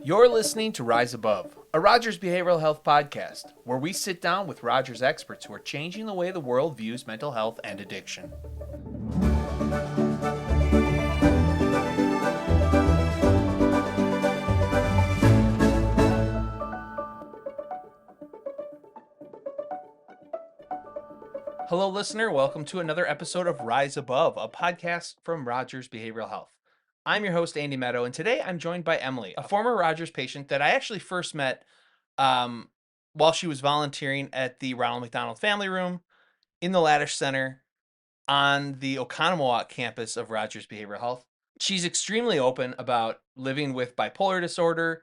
You're listening to Rise Above, a Rogers Behavioral Health podcast, where we sit down with Rogers experts who are changing the way the world views mental health and addiction. Hello, listener. Welcome to another episode of Rise Above, a podcast from Rogers Behavioral Health. I'm your host, Andy Meadow, and today I'm joined by Emily, a former Rogers patient that I actually first met while she was volunteering at the Ronald McDonald Family Room in the Laddish Center on the Oconomowoc campus of Rogers Behavioral Health. She's extremely open about living with bipolar disorder,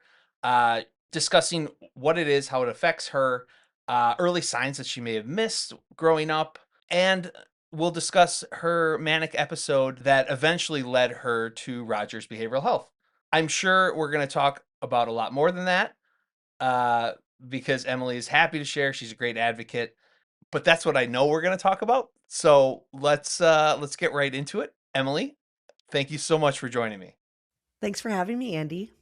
discussing what it is, how it affects her, early signs that she may have missed growing up, and we'll discuss her manic episode that eventually led her to Rogers Behavioral Health. I'm sure we're going to talk about a lot more than that because Emily is happy to share. She's a great advocate, but that's what I know we're going to talk about. So let's get right into it. Emily, thank you so much for joining me. Thanks for having me, Andy.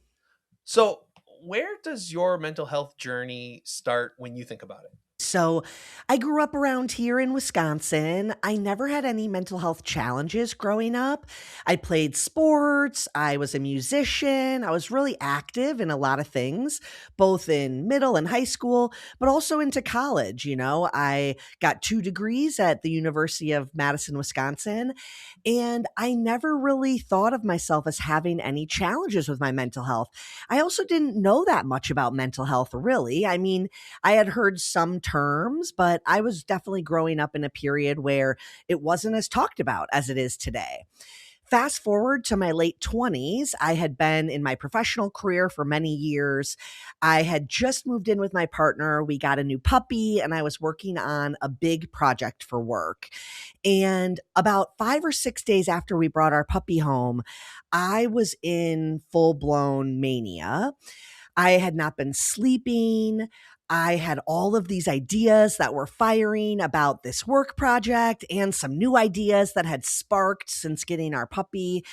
So where does your mental health journey start when you think about it? So I grew up around here in Wisconsin. I never had any mental health challenges growing up. I played sports. I was a musician. I was really active in a lot of things, both in middle and high school, but also into college. I got 2 degrees at the University of Madison, Wisconsin, and I never really thought of myself as having any challenges with my mental health. I also didn't know that much about mental health, really. I mean, I had heard some terms, but I was definitely growing up in a period where it wasn't as talked about as it is today. Fast forward to my late 20s, I had been in my professional career for many years. I had just moved in with my partner. We got a new puppy, and I was working on a big project for work. And about 5 or 6 days after we brought our puppy home, I was in full-blown mania. I had not been sleeping. I had all of these ideas that were firing about this work project and some new ideas that had sparked since getting our puppy.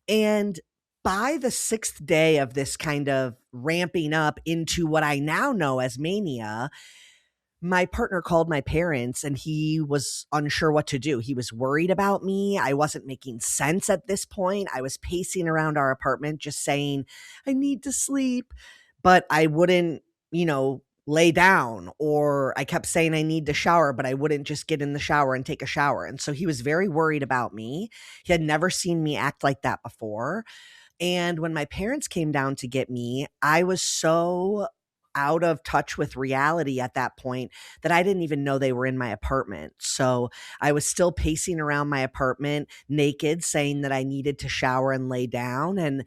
And by the 6th day of this kind of ramping up into what I now know as mania, my partner called my parents and he was unsure what to do. He was worried about me. I wasn't making sense at this point. I was pacing around our apartment just saying, I need to sleep, but I wouldn't, lay down, or I kept saying I need to shower, but I wouldn't just get in the shower and take a shower. And so he was very worried about me. He had never seen me act like that before. And when my parents came down to get me, I was so out of touch with reality at that point that I didn't even know they were in my apartment. So I was still pacing around my apartment naked, saying that I needed to shower and lay down. And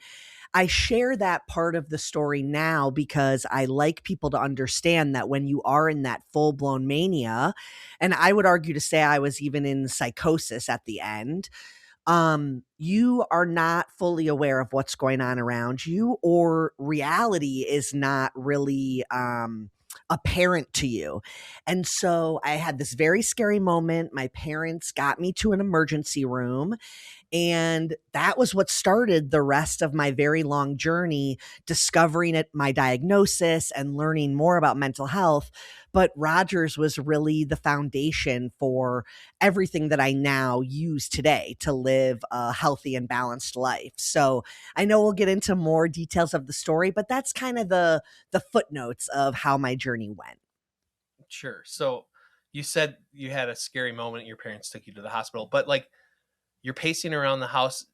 I share that part of the story now because I like people to understand that when you are in that full-blown mania, and I would argue to say I was even in psychosis at the end, you are not fully aware of what's going on around you, or reality is not really apparent to you. And so I had this very scary moment. My parents got me to an emergency room, and that was what started the rest of my very long journey, discovering my diagnosis and learning more about mental health. But Rogers was really the foundation for everything that I now use today to live a healthy and balanced life. So I know we'll get into more details of the story, but that's kind of the footnotes of how my journey went. Sure. So you said you had a scary moment. Your parents took you to the hospital, but you're pacing around the house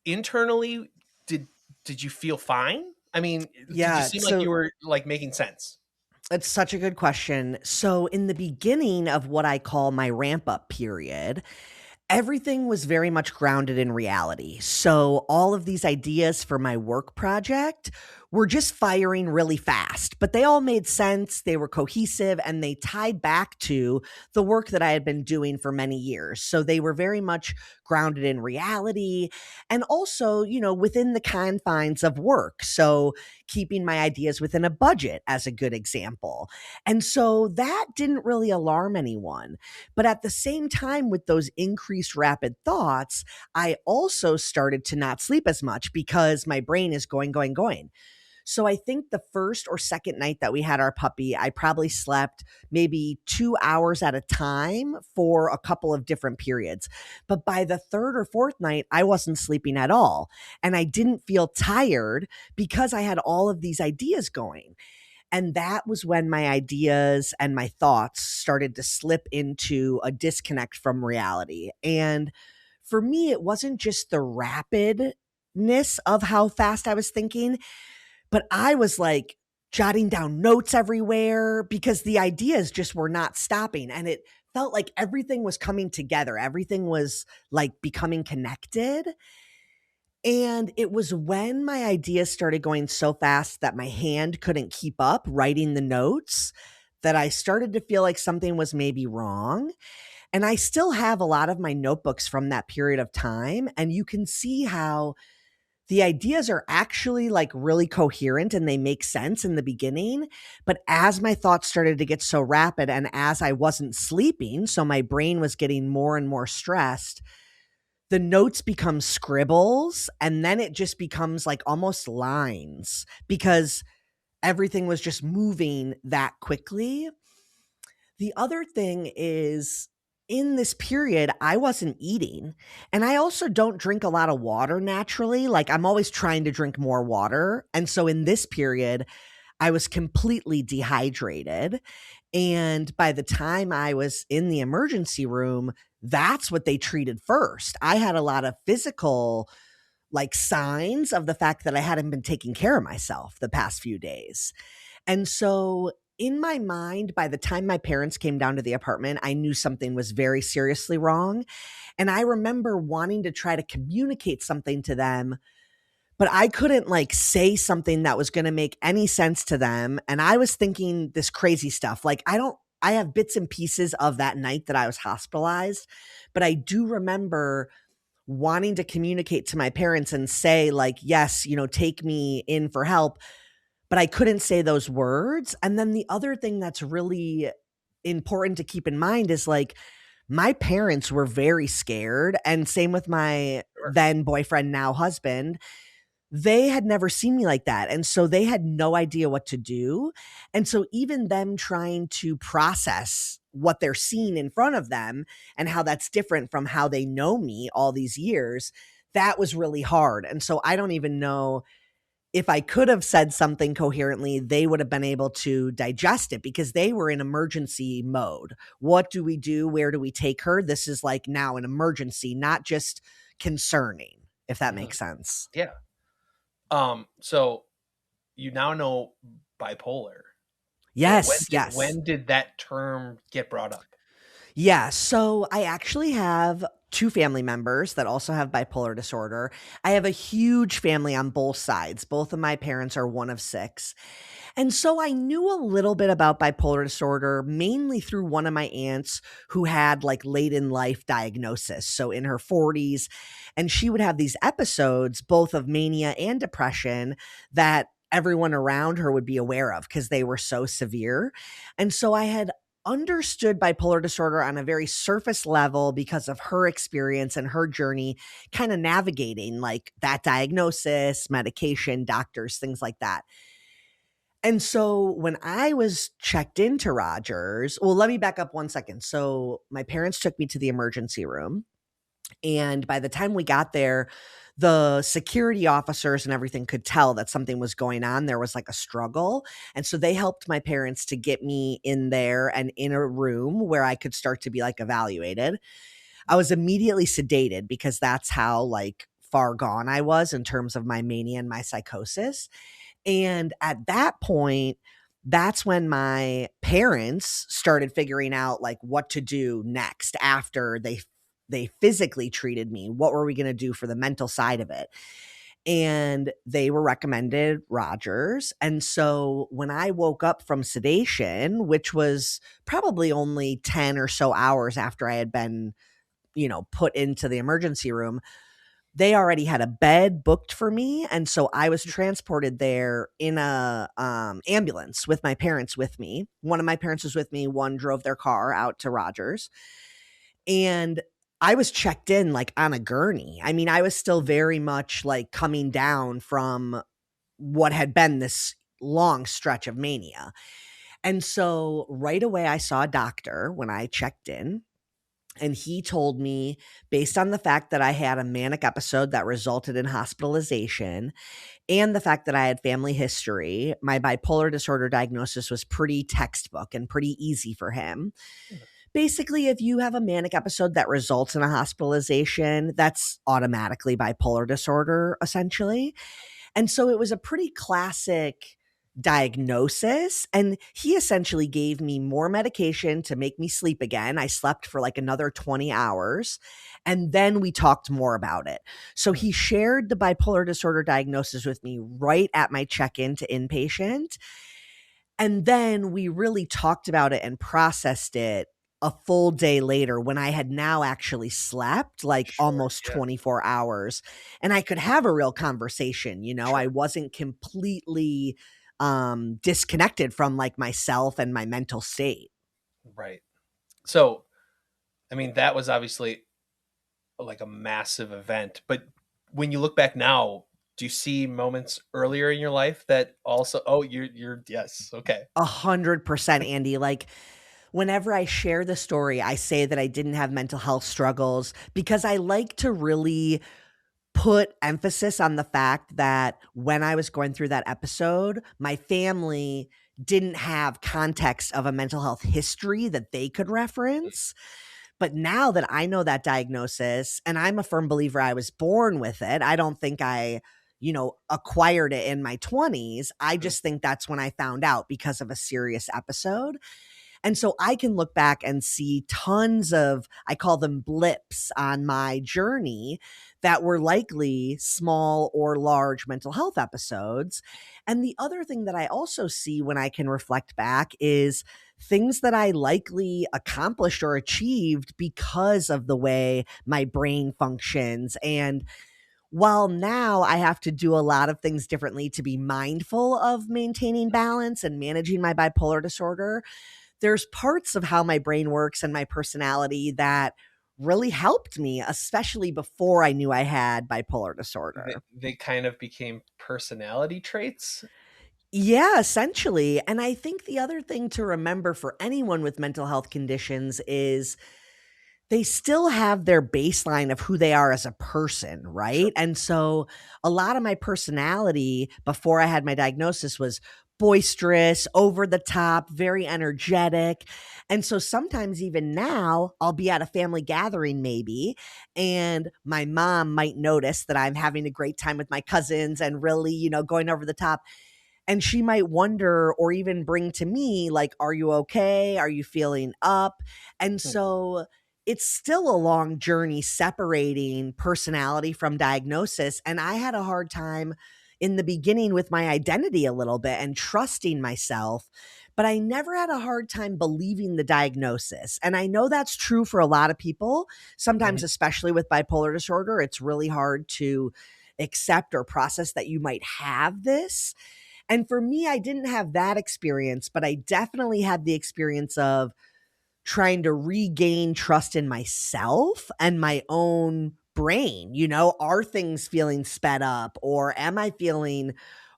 internally. Did you feel fine? I mean, Yeah, did you seem like you were making sense? It's such a good question. So in the beginning of what I call my ramp up period, everything was very much grounded in reality. So all of these ideas for my work project were just firing really fast, but they all made sense. They were cohesive and they tied back to the work that I had been doing for many years. So they were very much grounded in reality and also, within the confines of work. So keeping my ideas within a budget as a good example. And so that didn't really alarm anyone. But at the same time, with those increased rapid thoughts, I also started to not sleep as much because my brain is going, going, going. So I think the first or second night that we had our puppy, I probably slept maybe 2 hours at a time for a couple of different periods. But by the third or fourth night, I wasn't sleeping at all. And I didn't feel tired because I had all of these ideas going. And that was when my ideas and my thoughts started to slip into a disconnect from reality. And for me, it wasn't just the rapidness of how fast I was thinking, but I was like jotting down notes everywhere because the ideas just were not stopping. And it felt like everything was coming together, everything was like becoming connected. And it was when my ideas started going so fast that my hand couldn't keep up writing the notes that I started to feel like something was maybe wrong. And I still have a lot of my notebooks from that period of time. And you can see how the ideas are actually like really coherent and they make sense in the beginning. But as my thoughts started to get so rapid and as I wasn't sleeping, so my brain was getting more and more stressed, the notes become scribbles and then it just becomes like almost lines because everything was just moving that quickly. The other thing is in this period, I wasn't eating. And I also don't drink a lot of water naturally. Like I'm always trying to drink more water. And so in this period, I was completely dehydrated. And by the time I was in the emergency room, that's what they treated first. I had a lot of physical like signs of the fact that I hadn't been taking care of myself the past few days. And so in my mind, by the time my parents came down to the apartment, I knew something was very seriously wrong. And I remember wanting to try to communicate something to them, but I couldn't like say something that was going to make any sense to them. And I was thinking this crazy stuff. Like, I have bits and pieces of that night that I was hospitalized, but I do remember wanting to communicate to my parents and say, like, yes, take me in for help, but I couldn't say those words. And then the other thing that's really important to keep in mind is like my parents were very scared. And same with my Sure. then boyfriend, now husband. They had never seen me like that. And so they had no idea what to do. And so even them trying to process what they're seeing in front of them and how that's different from how they know me all these years, that was really hard. And so I don't even know if I could have said something coherently, they would have been able to digest it because they were in emergency mode. What do we do? Where do we take her? This is like now an emergency, not just concerning, if that Mhm. makes sense. Yeah. So you now know bipolar. So when Yes, did yes. when did that term get brought up? Yeah, so I actually have 2 family members that also have bipolar disorder. I have a huge family on both sides. Both of my parents are one of 6. And so I knew a little bit about bipolar disorder mainly through one of my aunts who had like late in life diagnosis, so in her 40s, and she would have these episodes both of mania and depression that everyone around her would be aware of because they were so severe. And so I had understood bipolar disorder on a very surface level because of her experience and her journey kind of navigating like that diagnosis, medication, doctors, things like that. And so when I was checked into Rogers, well, let me back up 1 second. So my parents took me to the emergency room. And by the time we got there, the security officers and everything could tell that something was going on. There was like a struggle. And so they helped my parents to get me in there and in a room where I could start to be like evaluated. I was immediately sedated because that's how like far gone I was in terms of my mania and my psychosis. And at that point, that's when my parents started figuring out like what to do next after they physically treated me. What were we going to do for the mental side of it? And they were recommended Rogers. And so when I woke up from sedation, which was probably only 10 or so hours after I had been, put into the emergency room, they already had a bed booked for me, and so I was transported there in a, ambulance with my parents with me. One of my parents was with me, one drove their car out to Rogers, and I was checked in, like, on a gurney. I mean, I was still very much, like, coming down from what had been this long stretch of mania. And so right away, I saw a doctor when I checked in. And he told me, based on the fact that I had a manic episode that resulted in hospitalization and the fact that I had family history, my bipolar disorder diagnosis was pretty textbook and pretty easy for him. Basically, if you have a manic episode that results in a hospitalization, that's automatically bipolar disorder, essentially. And so it was a pretty classic diagnosis. And he essentially gave me more medication to make me sleep again. I slept for like another 20 hours. And then we talked more about it. So Hmm. he shared the bipolar disorder diagnosis with me right at my check in to inpatient. And then we really talked about it and processed it a full day later when I had now actually slept like Sure. almost Yeah. 24 hours and I could have a real conversation, you know, Sure. I wasn't completely disconnected from like myself and my mental state. Right. So, I mean, that was obviously like a massive event. But when you look back now, do you see moments earlier in your life that also? Oh, you're yes, okay. 100% Andy, like whenever I share the story, I say that I didn't have mental health struggles because I like to really put emphasis on the fact that when I was going through that episode, my family didn't have context of a mental health history that they could reference. But now that I know that diagnosis, and I'm a firm believer I was born with it, I don't think I, acquired it in my 20s. I Mhm. just think that's when I found out because of a serious episode. And so I can look back and see tons of, I call them blips on my journey that were likely small or large mental health episodes. And the other thing that I also see when I can reflect back is things that I likely accomplished or achieved because of the way my brain functions. And while now I have to do a lot of things differently to be mindful of maintaining balance and managing my bipolar disorder, there's parts of how my brain works and my personality that really helped me, especially before I knew I had bipolar They disorder. they kind of became personality traits. Yeah, essentially. And I think the other thing to remember for anyone with mental health conditions is they still have their baseline of who they are as a person, Sure. right? And so a lot of my personality before I had my diagnosis was boisterous, over the top, very energetic. And so sometimes even now, I'll be at a family gathering maybe, and my mom might notice that I'm having a great time with my cousins and really, going over the top, and she might wonder or even bring to me like, are you okay, are you feeling up? And Hmm. so it's still a long journey separating personality from diagnosis, and I had a hard time in the beginning with my identity a little bit and trusting myself, but I never had a hard time believing the diagnosis. And I know that's true for a lot of people. Mhm. Sometimes, especially with bipolar disorder, it's really hard to accept or process that you might have this. And for me, I didn't have that experience, but I definitely had the experience of trying to regain trust in myself and my own brain. Are things feeling sped up or am I feeling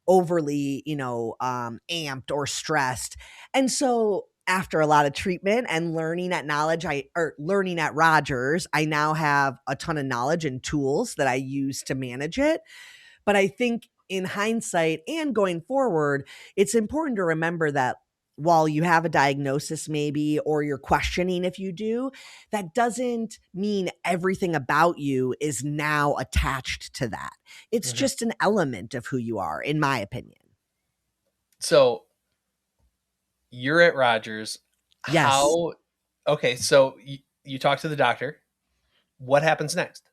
overly, amped or stressed? And so after a lot of treatment and learning at Rogers, I now have a ton of knowledge and tools that I use to manage it. But I think in hindsight and going forward, it's important to remember that while you have a diagnosis, maybe, or you're questioning if you do, that doesn't mean everything about you is now attached to that. It's Mhm. just an element of who you are, in my opinion. So you're at Rogers. Yes. How? Okay, so you talk to the doctor. What happens next?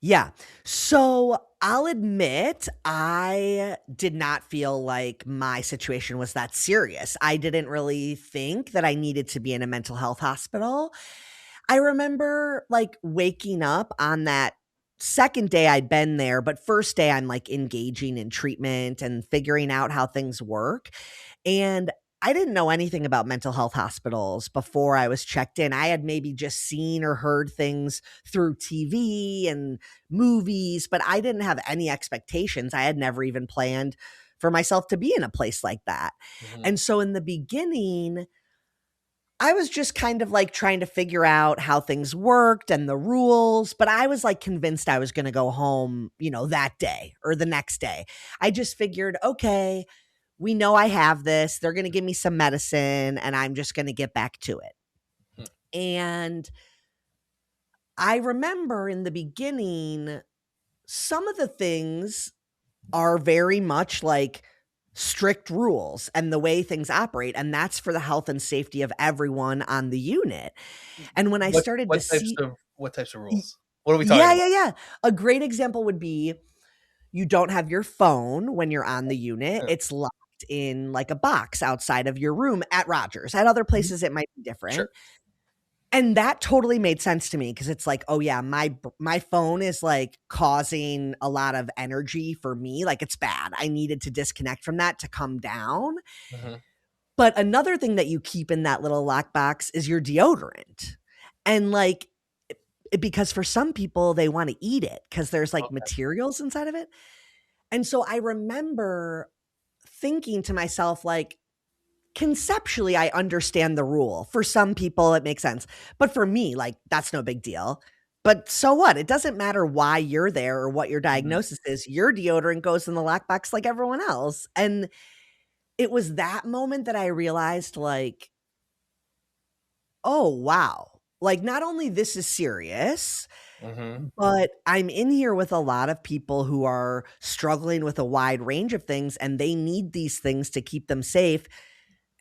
Yeah. So I'll admit, I did not feel like my situation was that serious. I didn't really think that I needed to be in a mental health hospital. I remember like waking up on that second day I'd been there, but first day I'm like engaging in treatment and figuring out how things work. And I didn't know anything about mental health hospitals before I was checked in. I had maybe just seen or heard things through TV and movies, but I didn't have any expectations. I had never even planned for myself to be in a place like that. Mhm. And so in the beginning, I was just kind of like trying to figure out how things worked and the rules, but I was like convinced I was going to go home, that day or the next day. I just figured, okay, we know I have this. They're going to give me some medicine and I'm just going to get back to it. Hmm. And I remember in the beginning, some of the things are very much like strict rules and the way things operate. And that's for the health and safety of everyone on the unit. And when I What started to what types see, of what types of y- rules? What are we talking yeah, about? yeah, yeah. A great example would be you don't have your phone when you're on the unit. Huh. It's locked in like a box outside of your room at Rogers. At other Mhm. places, it might be Sure. different. And that totally made sense to me because it's like, oh yeah, my phone is like causing a lot of energy for me. Like it's bad. I needed to disconnect from that to come down. Mhm. But another thing that you keep in that little lockbox is your deodorant. And like because for some people they want to eat it because there's like Okay. materials inside of it. And so I remember thinking to myself, like, conceptually, I understand the rule. For some people, it makes sense. But for me, like, that's no big deal. But so what? It doesn't matter why you're there or what your Mhm. diagnosis is. Your deodorant goes in the lockbox like everyone else. And it was that moment that I realized, like, oh, wow. Like, not only this is serious, Mhm. but I'm in here with a lot of people who are struggling with a wide range of things, and they need these things to keep them safe.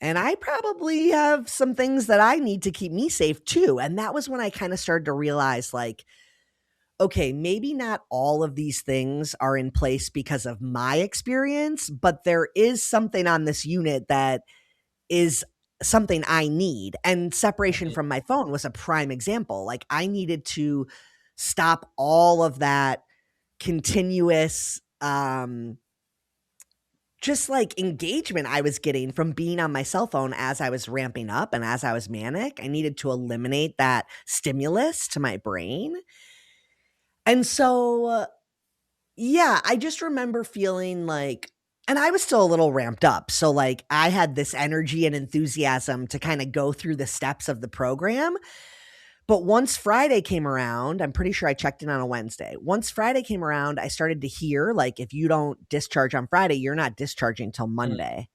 And I probably have some things that I need to keep me safe too. And that was when I kind of started to realize, like, okay, maybe not all of these things are in place because of my experience, but there is something on this unit that is something I need. And separation Mhm. from my phone was a prime example. Like, I needed to stop all of that continuous just like engagement I was getting from being on my cell phone as I was ramping up and as I was manic. I needed to eliminate that stimulus to my brain. And so, yeah, I just remember feeling like, and I was still a little ramped up. So, like, I had this energy and enthusiasm to kind of go through the steps of the program. But once Friday came around, I'm pretty sure I checked in on a Wednesday. Once Friday came around, I started to hear, like, if you don't discharge on Friday, you're not discharging till Mm. Monday.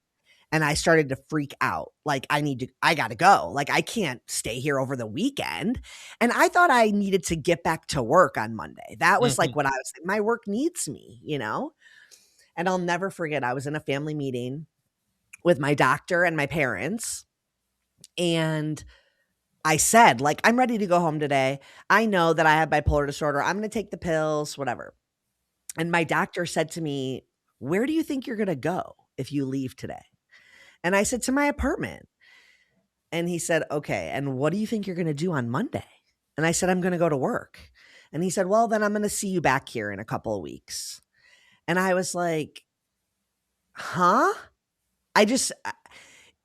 And I started to freak out. Like, I gotta go. Like, I can't stay here over the weekend. And I thought I needed to get back to work on Monday. That was like Mhm. what I was, my work needs me, you know? And I'll never forget, I was in a family meeting with my doctor and my parents. And I said, like, I'm ready to go home today. I know that I have bipolar disorder. I'm going to take the pills, whatever. And my doctor said to me, where do you think you're going to go if you leave today? And I said, to my apartment. And he said, okay. And what do you think you're going to do on Monday? And I said, I'm going to go to work. And he said, well, then I'm going to see you back here in a couple of weeks. And I was like, huh? I just,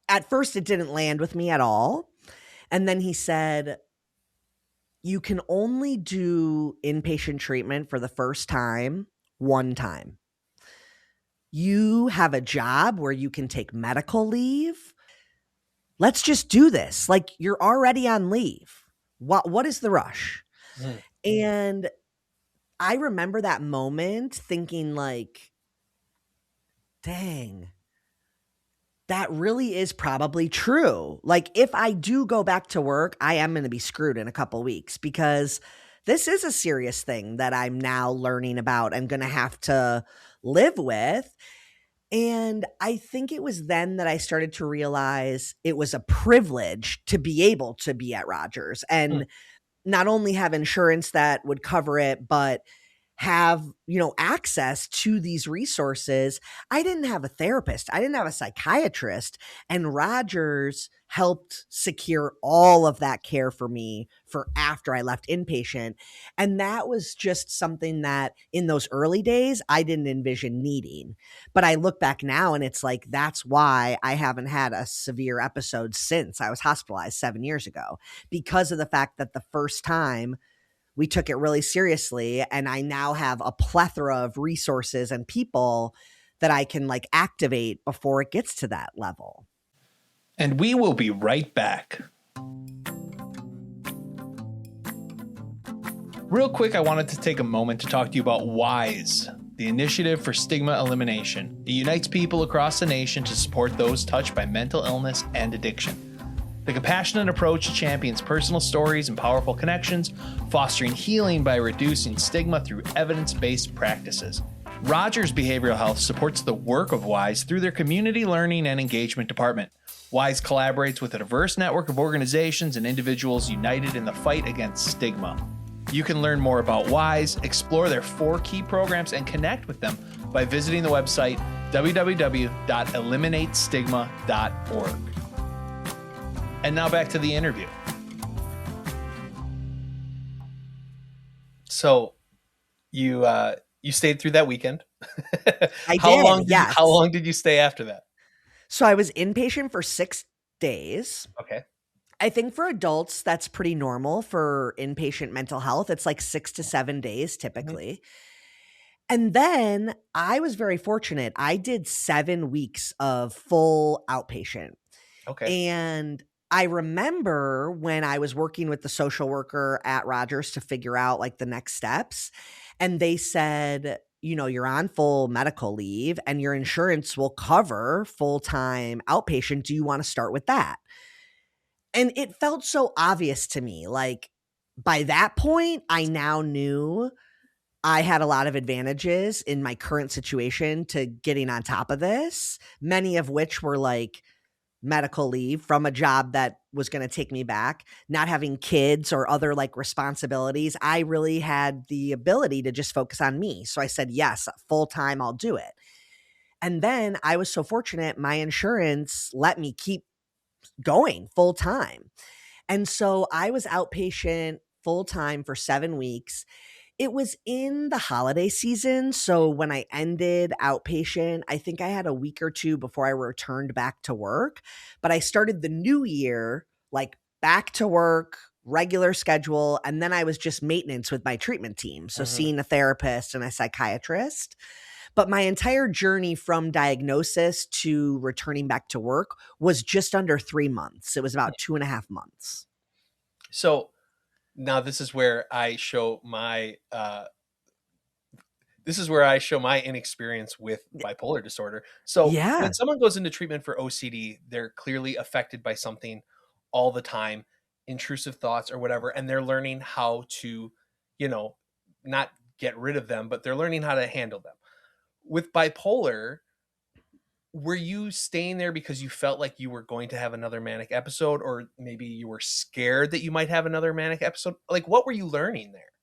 at first, it didn't land with me at all. And then he said, you can only do inpatient treatment for the first time one time. You have a job where you can take medical leave. Let's just do this. Like, you're already on leave. What is the rush? Mhm. And I remember that moment thinking, like, dang, that really is probably true. Like, if I do go back to work, I am going to be screwed in a couple weeks because this is a serious thing that I'm now learning about and going to have to live with. And I think it was then that I started to realize it was a privilege to be able to be at Rogers Hmm. and not only have insurance that would cover it, but have, access to these resources. I didn't have a therapist. I didn't have a psychiatrist. And Rogers helped secure all of that care for me for after I left inpatient. And that was just something that in those early days, I didn't envision needing. But I look back now and it's like, that's why I haven't had a severe episode since I was hospitalized 7 years ago, because of the fact that the first time we took it really seriously. And I now have a plethora of resources and people that I can like activate before it gets to that level. And we will be right back. Real quick, I wanted to take a moment to talk to you about WISE, the Initiative for Stigma Elimination. It unites people across the nation to support those touched by mental illness and addiction. The compassionate approach champions personal stories and powerful connections, fostering healing by reducing stigma through evidence-based practices. Rogers Behavioral Health supports the work of WISE through their Community Learning and Engagement Department. WISE collaborates with a diverse network of organizations and individuals united in the fight against stigma. You can learn more about WISE, explore their 4 key programs, and connect with them by visiting the website www.eliminatestigma.org. And now back to the interview. So you stayed through that weekend. I did, yes. How long did you stay after that? So I was inpatient for 6 days. Okay. I think for adults, that's pretty normal for inpatient mental health. It's like 6 to 7 days typically. And then I was very fortunate. I did 7 weeks of full outpatient. Okay. And I remember when I was working with the social worker at Rogers to figure out like the next steps, and they said, you know, you're on full medical leave and your insurance will cover full-time outpatient. Do you want to start with that? And it felt so obvious to me. Like by that point, I now knew I had a lot of advantages in my current situation to getting on top of this, many of which were like medical leave from a job that was going to take me back, not having kids or other like responsibilities. I really had the ability to just focus on me. So I said, yes, full time, I'll do it. And then I was so fortunate, my insurance let me keep going full time. And so I was outpatient full time for 7 weeks. It was in the holiday season. So when I ended outpatient, I think I had a week or 2 before I returned back to work. But I started the new year, like back to work, regular schedule. And then I was just maintenance with my treatment team. So seeing a therapist and a psychiatrist. But my entire journey from diagnosis to returning back to work was just under 3 months. It was about 2.5 months. So now this is where I show my inexperience with bipolar disorder. So when someone goes into treatment for OCD, they're clearly affected by something all the time, intrusive thoughts or whatever, and they're learning how to, you know, not get rid of them, but they're learning how to handle them. With bipolar, were you staying there because you felt like you were going to have another manic episode, or maybe you were scared that you might have another manic episode? Like, what were you learning there?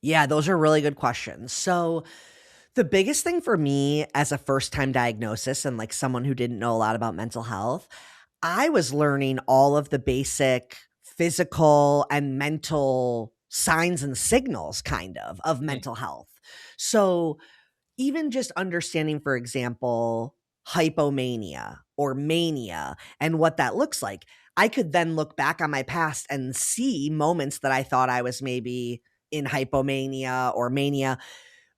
Yeah, those are really good questions. So the biggest thing for me as a first-time diagnosis and like someone who didn't know a lot about mental health, I was learning all of the basic physical and mental signs and signals kind of mental health. So even just understanding, for example, hypomania or mania and what that looks like, I could then look back on my past and see moments that I thought I was maybe in hypomania or mania.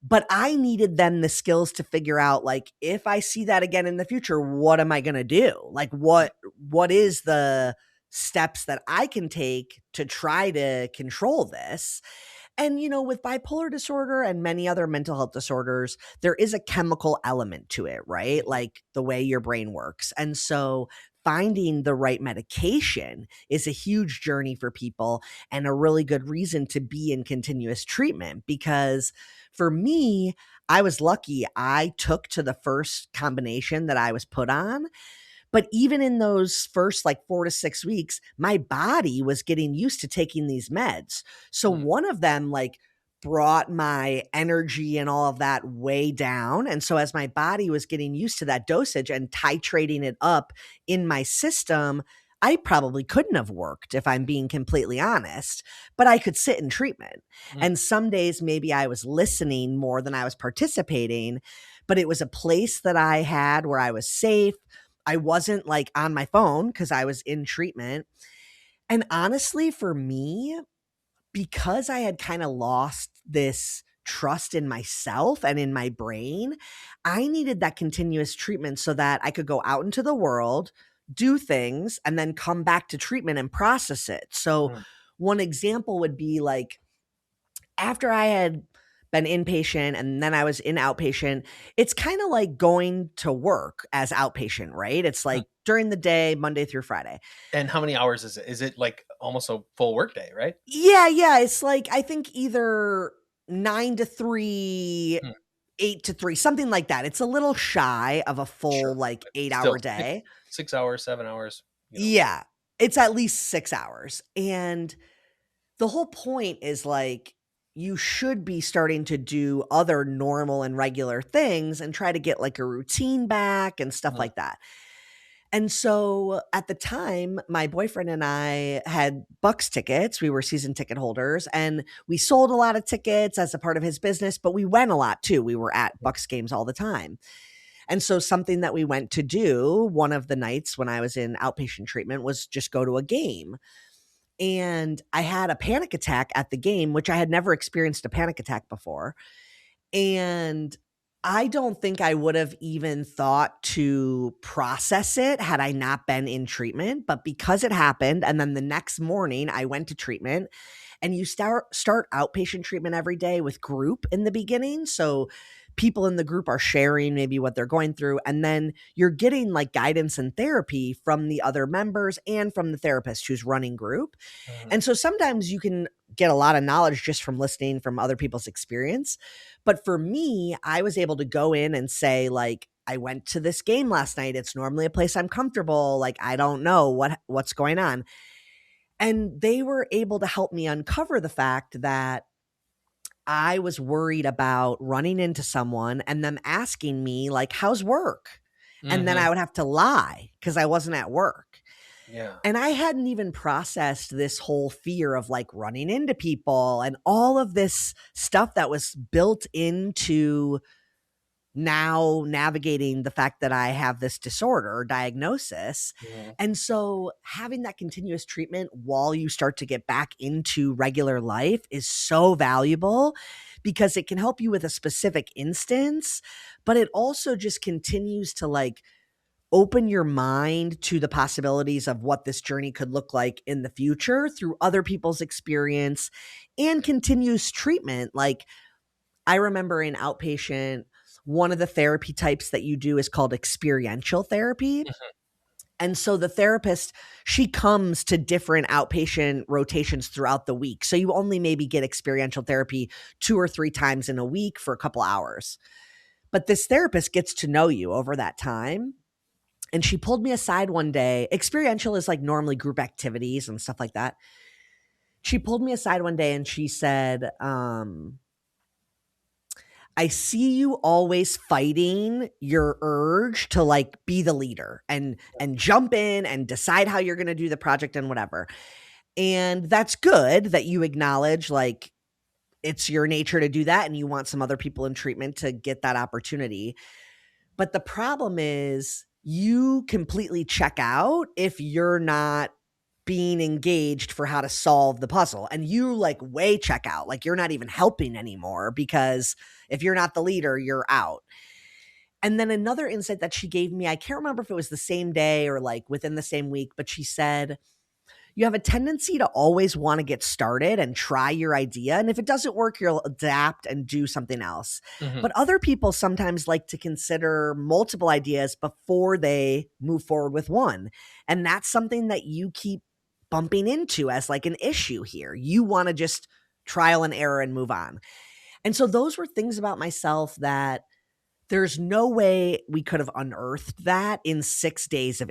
But I needed then the skills to figure out, like, if I see that again in the future, what am I going to do? Like, what is the steps that I can take to try to control this? And, you know, with bipolar disorder and many other mental health disorders, there is a chemical element to it, right? Like the way your brain works. And so finding the right medication is a huge journey for people and a really good reason to be in continuous treatment. Because for me, I was lucky. I took to the first combination that I was put on. But even in those first like 4 to 6 weeks, my body was getting used to taking these meds. So one of them like brought my energy and all of that way down. And so as my body was getting used to that dosage and titrating it up in my system, I probably couldn't have worked if I'm being completely honest, but I could sit in treatment. And some days maybe I was listening more than I was participating, but it was a place that I had where I was safe. I wasn't like on my phone because I was in treatment. And honestly, for me, because I had kind of lost this trust in myself and in my brain, I needed that continuous treatment so that I could go out into the world, do things, and then come back to treatment and process it. So, Mm, one example would be like after I had been inpatient and then I was in outpatient, it's kind of like going to work as outpatient, right? It's mm. like during the day, Monday through Friday. And how many hours is it? Is it like almost a full work day, right? Yeah, yeah. It's like I think either 9 to 3, Mm, 8 to 3, something like that. It's a little shy of a full sure. like But 8 hour still, six, day. 6 hours, 7 hours, Yeah. It's at least 6 hours. And the whole point is like you should be starting to do other normal and regular things and try to get like a routine back and stuff mm, like that. And so at the time, my boyfriend and I had Bucks tickets. We were season ticket holders and we sold a lot of tickets as a part of his business, but we went a lot too. We were at mm, Bucks games all the time. And so something that we went to do one of the nights when I was in outpatient treatment was just go to a game. And I had a panic attack at the game, which I had never experienced a panic attack before. And I don't think I would have even thought to process it had I not been in treatment, but because it happened and then the next morning I went to treatment and you start outpatient treatment every day with group in the beginning, so people in the group are sharing maybe what they're going through and then you're getting like guidance and therapy from the other members and from the therapist who's running group. mhm, And so sometimes you can get a lot of knowledge just from listening from other people's experience. But for me, I was able to go in and say, like, I went to this game last night. It's normally a place I'm comfortable. Like, I don't know what's going on. And they were able to help me uncover the fact that I was worried about running into someone and them asking me, like, how's work? And then mhm, I would have to lie because I wasn't at work. yeah. And I hadn't even processed this whole fear of like running into people and all of this stuff that was built into now navigating the fact that I have this disorder or diagnosis. Mhm, And so having that continuous treatment while you start to get back into regular life is so valuable because it can help you with a specific instance, but it also just continues to like open your mind to the possibilities of what this journey could look like in the future through other people's experience and continuous treatment. Like, I remember in outpatient, one of the therapy types that you do is called experiential therapy. mhm, And so the therapist, she comes to different outpatient rotations throughout the week. So you only maybe get experiential therapy 2 or 3 times in a week for a couple hours. But this therapist gets to know you over that time, and she pulled me aside one day. Experiential is like normally group activities and stuff like that. She pulled me aside one day and she said, I see you always fighting your urge to like be the leader and jump in and decide how you're going to do the project and whatever. And that's good that you acknowledge like it's your nature to do that and you want some other people in treatment to get that opportunity. But the problem is you completely check out if you're not being engaged for how to solve the puzzle. And you like way check out, like you're not even helping anymore because if you're not the leader, you're out. And then another insight that she gave me, I can't remember if it was the same day or like within the same week, but she said, you have a tendency to always want to get started and try your idea. And if it doesn't work, you'll adapt and do something else. mhm, But other people sometimes like to consider multiple ideas before they move forward with one. And that's something that you keep bumping into as like an issue here. You want to just trial and error and move on. And so those were things about myself that there's no way we could have unearthed that in 6 days of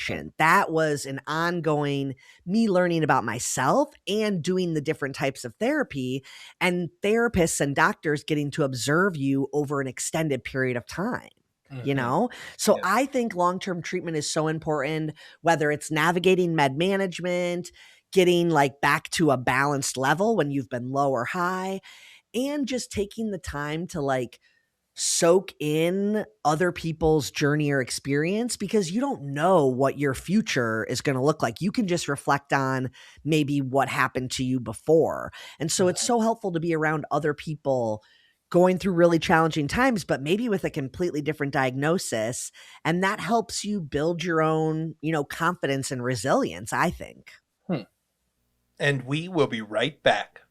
mm, inpatient. That was an ongoing me learning about myself and doing the different types of therapy and therapists and doctors getting to observe you over an extended period of time, you mhm, know? So yeah, I think long-term treatment is so important, whether it's navigating med management, getting like back to a balanced level when you've been low or high, and just taking the time to like soak in other people's journey or experience because you don't know what your future is going to look like. You can just reflect on maybe what happened to you before. And so it's mhm, so helpful to be around other people going through really challenging times, but maybe with a completely different diagnosis. And that helps you build your own, confidence and resilience, I think. Hmm. And we will be right back.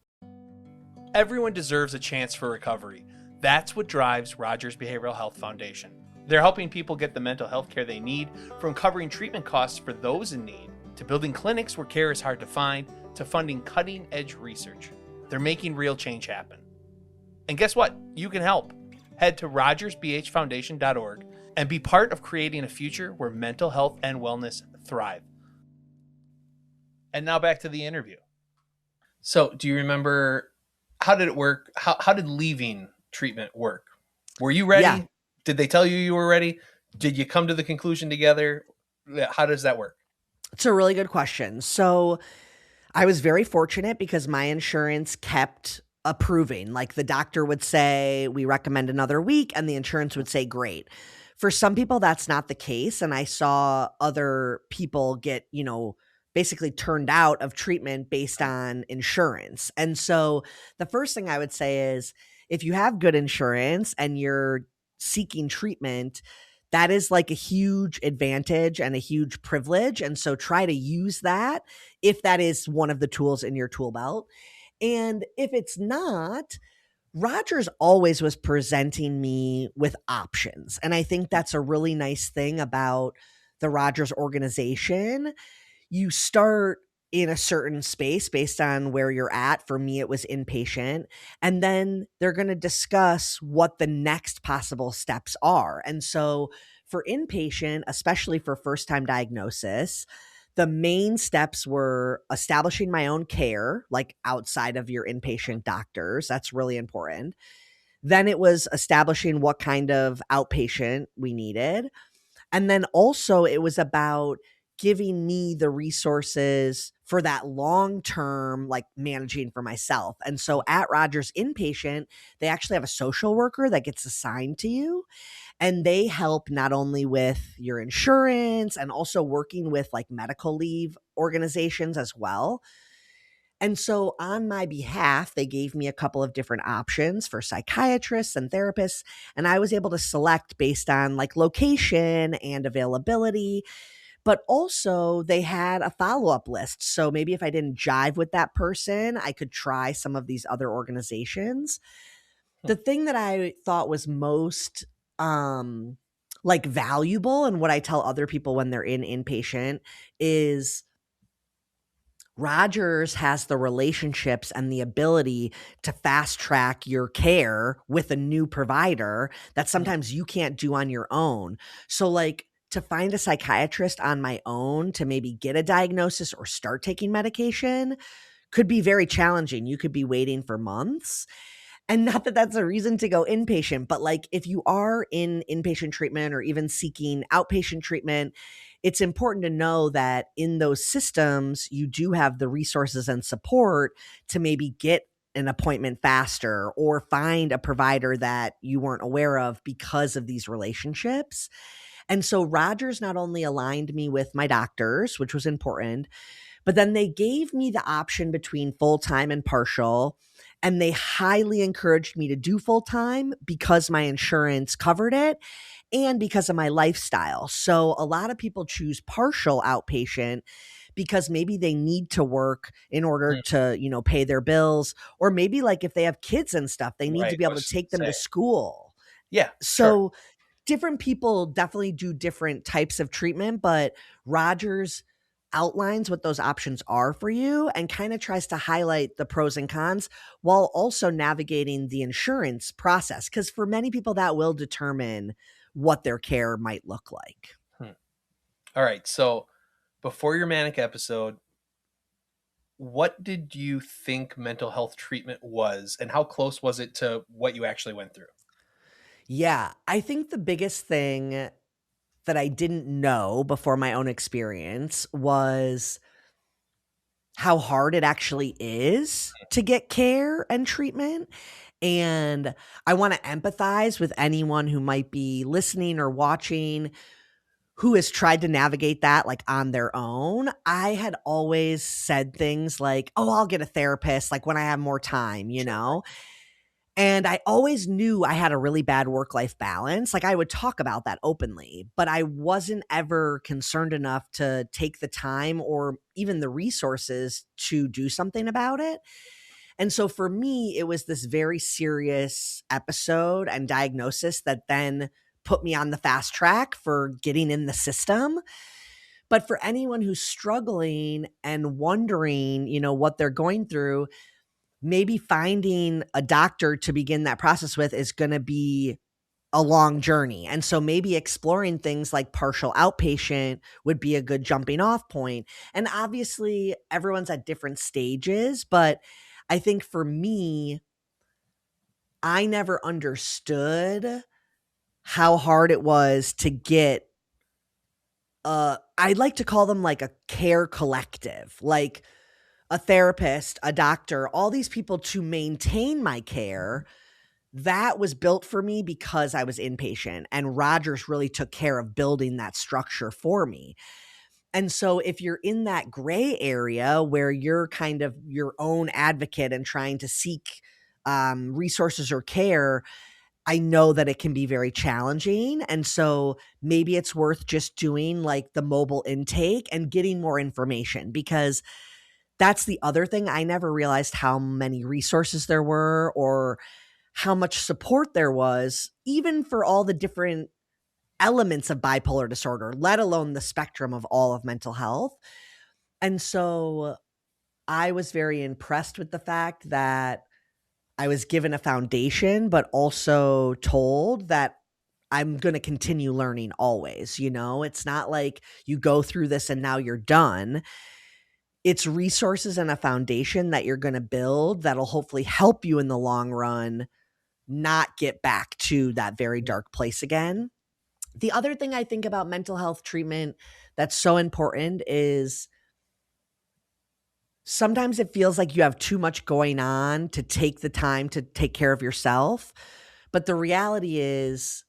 Everyone deserves a chance for recovery. That's what drives Rogers Behavioral Health Foundation. They're helping people get the mental health care they need, from covering treatment costs for those in need, to building clinics where care is hard to find, to funding cutting-edge research. They're making real change happen. And guess what? You can help. Head to rogersbhfoundation.org and be part of creating a future where mental health and wellness thrive. And now back to the interview. So, do you remember, how did it work? How did leaving treatment work? Were you ready? Yeah. Did they tell you were ready? Did you come to the conclusion together? How does that work? It's a really good question. So I was very fortunate because my insurance kept approving. Like the doctor would say, we recommend another week, and the insurance would say, great. For some people, that's not the case. And I saw other people get, basically turned out of treatment based on insurance. And so the first thing I would say is if you have good insurance and you're seeking treatment, that is like a huge advantage and a huge privilege. And so try to use that if that is one of the tools in your tool belt. And if it's not, Rogers always was presenting me with options. And I think that's a really nice thing about the Rogers organization. You start in a certain space based on where you're at. For me, it was inpatient. And then they're going to discuss what the next possible steps are. And so for inpatient, especially for first time diagnosis, the main steps were establishing my own care, like outside of your inpatient doctors. That's really important. Then it was establishing what kind of outpatient we needed. And then also it was about giving me the resources for that long term, like managing for myself. And so at Rogers Inpatient, they actually have a social worker that gets assigned to you. And they help not only with your insurance and also working with like medical leave organizations as well. And so on my behalf, they gave me a couple of different options for psychiatrists and therapists. And I was able to select based on like location and availability. But also, they had a follow up list. So maybe if I didn't jive with that person, I could try some of these other organizations. The thing that I thought was most like valuable, and what I tell other people when they're in inpatient, is Rogers has the relationships and the ability to fast track your care with a new provider that sometimes you can't do on your own. So, like, to find a psychiatrist on my own to maybe get a diagnosis or start taking medication could be very challenging. You could be waiting for months. And not that that's a reason to go inpatient, but like if you are in inpatient treatment or even seeking outpatient treatment, it's important to know that in those systems, you do have the resources and support to maybe get an appointment faster or find a provider that you weren't aware of because of these relationships. And so Rogers not only aligned me with my doctors, which was important, but then they gave me the option between full-time and partial. And they highly encouraged me to do full-time because my insurance covered it and because of my lifestyle. So a lot of people choose partial outpatient because maybe they need to work in order to, pay their bills, or maybe like if they have kids and stuff, they need to Right. be able to take them to school. Yeah. So different people definitely do different types of treatment, but Rogers outlines what those options are for you and kind of tries to highlight the pros and cons while also navigating the insurance process. Because for many people, that will determine what their care might look like. All right. So before your manic episode, what did you think mental health treatment was, and how close was it to what you actually went through? Yeah, I think the biggest thing that I didn't know before my own experience was how hard it actually is to get care and treatment. And I want to empathize with anyone who might be listening or watching who has tried to navigate that like on their own. I had always said things like, oh, I'll get a therapist like when I have more time, you know? And I always knew I had a really bad work-life balance. Like, I would talk about that openly, but I wasn't ever concerned enough to take the time or even the resources to do something about it. And so for me, it was this very serious episode and diagnosis that then put me on the fast track for getting in the system. But for anyone who's struggling and wondering, what they're going through, maybe finding a doctor to begin that process with is going to be a long journey. And so maybe exploring things like partial outpatient would be a good jumping off point. And obviously, everyone's at different stages, but I think for me, I never understood how hard it was to get I'd like to call them like a care collective, like a therapist, a doctor, all these people to maintain my care. That was built for me because I was inpatient, and Rogers really took care of building that structure for me. And so if you're in that gray area where you're kind of your own advocate and trying to seek resources or care, I know that it can be very challenging. And so maybe it's worth just doing like the mobile intake and getting more information, because that's the other thing. I never realized how many resources there were or how much support there was, even for all the different elements of bipolar disorder, let alone the spectrum of all of mental health. And so I was very impressed with the fact that I was given a foundation, but also told that I'm going to continue learning always. It's not like you go through this and now you're done. It's resources and a foundation that you're going to build that'll hopefully help you in the long run not get back to that very dark place again. The other thing I think about mental health treatment that's so important is sometimes it feels like you have too much going on to take the time to take care of yourself. But the reality is,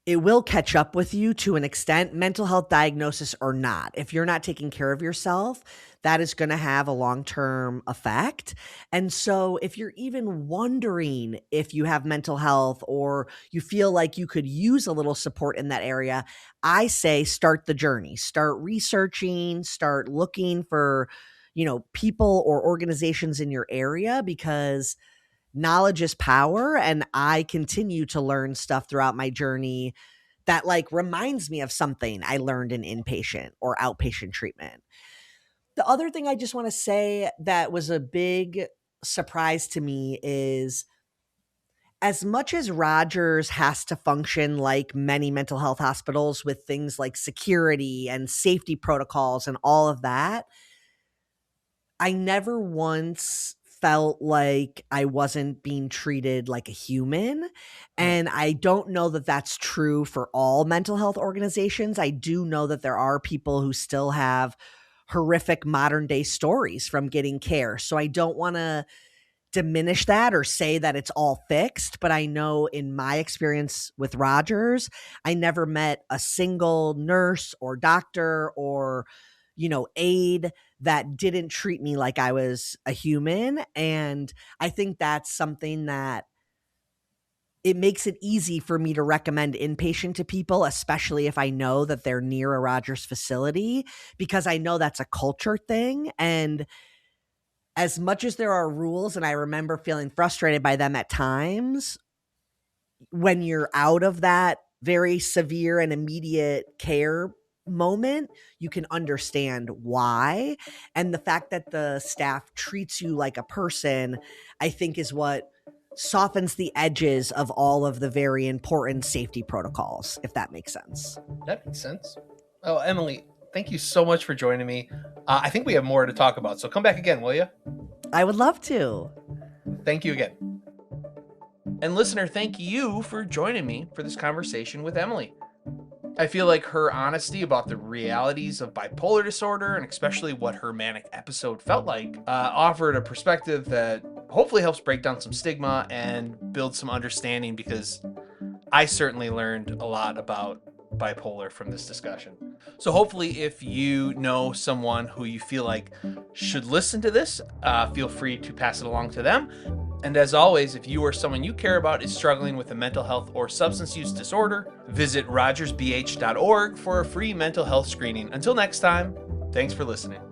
it will catch up with you to an extent, mental health diagnosis or not. If you're not taking care of yourself, that is going to have a long-term effect. And so if you're even wondering if you have mental health or you feel like you could use a little support in that area, I say start the journey. Start researching, start looking for, people or organizations in your area, because knowledge is power. And I continue to learn stuff throughout my journey that reminds me of something I learned in inpatient or outpatient treatment. The other thing I just want to say that was a big surprise to me is, as much as Rogers has to function like many mental health hospitals with things like security and safety protocols and all of that, I never once felt like I wasn't being treated like a human. And I don't know that that's true for all mental health organizations. I do know that there are people who still have horrific modern day stories from getting care. So I don't want to diminish that or say that it's all fixed, but I know in my experience with Rogers, I never met a single nurse or doctor or aide that didn't treat me like I was a human. And I think that's something that it makes it easy for me to recommend inpatient to people, especially if I know that they're near a Rogers facility, because I know that's a culture thing. And as much as there are rules, and I remember feeling frustrated by them at times, when you're out of that very severe and immediate care moment, you can understand why. And the fact that the staff treats you like a person, I think, is what softens the edges of all of the very important safety protocols, if that makes sense. That makes sense. Oh, Emily, thank you so much for joining me. I think we have more to talk about, so come back again, will you? I would love to. Thank you again. And listener, thank you for joining me for this conversation with Emily. I feel like her honesty about the realities of bipolar disorder, and especially what her manic episode felt like, offered a perspective that hopefully helps break down some stigma and build some understanding, because I certainly learned a lot about bipolar from this discussion. So hopefully if you know someone who you feel like should listen to this, feel free to pass it along to them. And as always, if you or someone you care about is struggling with a mental health or substance use disorder, visit rogersbh.org for a free mental health screening. Until next time, thanks for listening.